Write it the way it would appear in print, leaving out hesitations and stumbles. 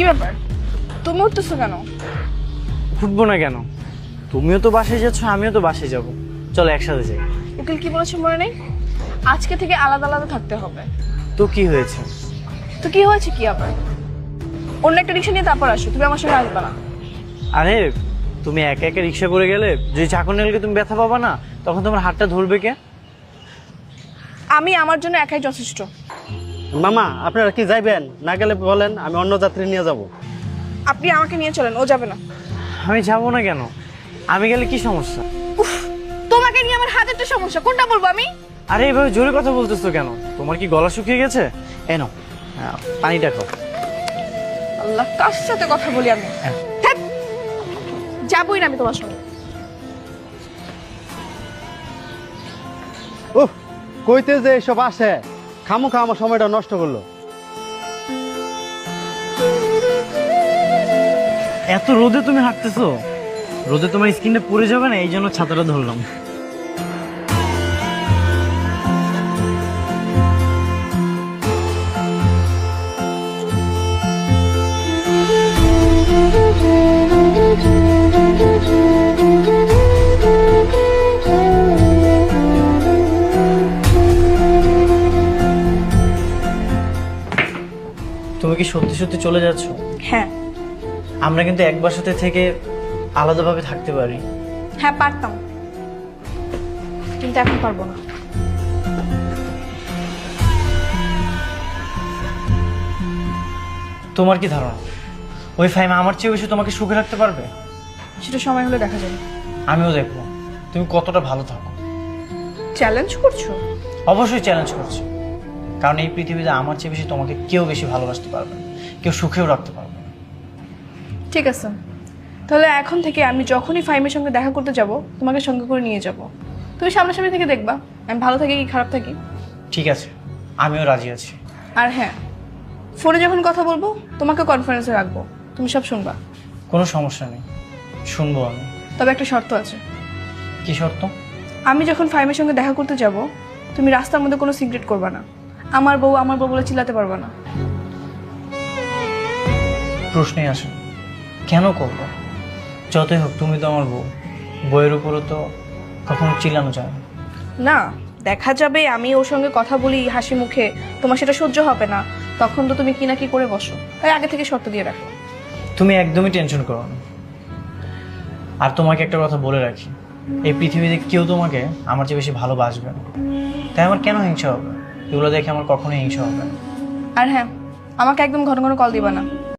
কি ব্যাপার, তুমি উঠতেছো কেন? উঠবো না কেন? তুমিও তো বাসে যাচ্ছ, আমিও তো বাসে যাব। চলো একসাথে যাই। উকিল কি বলেছে মনে নেই? আজকে থেকে আলাদা আলাদা থাকতে হবে। তো কি হয়েছে? তো কি হয়েছে কি আবার? অন্য একটা রিক্সা নিয়ে তারপর আসো, তুমি আমার সঙ্গে আসবে না। আরে তুমি একা একা রিক্সা করে গেলে যদি চাকর নেলকে তুমি ব্যথা পাবা না, তখন তোমার হাতটা ধরবে কে? আমি আমার জন্য একাই যথেষ্ট। মামা আপনারা কি যাইবেন? না গেলে বলেন, আমি অন্য যাত্রী নিয়ে যাব। আপনি আমাকে নিয়ে চলেন, ও যাবে না। আমি যাবো না কেন? আমি গেলে কি সমস্যা? উফ, তোমাকে নিয়ে আমার হাজারটা সমস্যা, কোনটা বলবো আমি? আরে এভাবে জোরে কথা বলতেছো কেন? তোমার কি গলা শুকিয়ে গেছে? এনো পানিটা খাও। আল্লাহ, কার সাথে কথা বলি আমি? হ্যাঁ। ধ্যাৎ, যাবোই না আমি তোমার সঙ্গে। উহ, কইতে যে এসব আসে, খামোখা আমার সময়টা নষ্ট করলো। এত রোদে তুমি হাঁটতেছো? রোদে তোমার স্কিনটা পুড়ে যাবে না, এই জন্য ছাতাটা ধরলাম। তুমি কি সত্যি সত্যি চলে যাচ্ছ? হ্যাঁ। আমরা কিন্তু এক বাসাতে থেকে আলাদাভাবে থাকতে পারি। হ্যাঁ পারতাম, কিন্তু এখন পারবো না। তোমার কি ধারণা ওই ফাইমা আমার চেয়ে বেশি তোমাকে সুখে রাখতে পারবে? সেটা সময় হলে দেখা যাবে। আমিও দেখবো তুমি কতটা ভালো থাকো। চ্যালেঞ্জ করছো? অবশ্যই চ্যালেঞ্জ করছি, কারণ এই পৃথিবীতে আমার চেয়ে বেশি তোমাকে কেউ বেশি ভালোবাসতে পারবে না, কেউ সুখেও রাখতে পারবে না। ঠিক আছে, তাহলে এখন থেকে আমি যখনই ফাইমের সঙ্গে দেখা করতে যাব তোমাকে সঙ্গে করে নিয়ে যাব। তুমি সামনাসামনি থেকে দেখবা আমি ভালো থাকি কি খারাপ থাকি। ঠিক আছে, আমিও রাজি আছি। আর হ্যাঁ, ফোনে যখন কথা বলবো তোমাকে কনফারেন্সে রাখবো, তুমি সব শুনবা। কোনো সমস্যা নেই, শুনবো আমি। তবে একটা শর্ত আছে। কি শর্ত? আমি যখন ফাইমের সঙ্গে দেখা করতে যাব তুমি রাস্তার মধ্যে কোনো সিগারেট করবা না। আমার বউ বলে চিল্লাতে পারবা না। প্রশ্নই আসে না। কেন করবো? যতই হোক তুমি তো আমার বউ, বইয়ের উপরও তো কখনো চিল্লানো যায় না। না, দেখা যাবে আমি ওর সঙ্গে কথা বলি হাসি মুখে, তোমার সেটা সহ্য হবে না, তখন তো তুমি কি না কি করে বসো। তাই আগে থেকে শর্ত দিয়ে রাখো। তুমি একদমই টেনশন করো না। আর তোমাকে একটা কথা বলে রাখি, এই পৃথিবীতে কেউ তোমাকে আমার চেয়ে বেশি ভালোবাসবে না, তাই আমার কেন হিংসা হবে? এগুলো দেখে আমার কখনোই হিংসা হবে না। আর হ্যাঁ, আমাকে একদম ঘন ঘন কল দিবা না।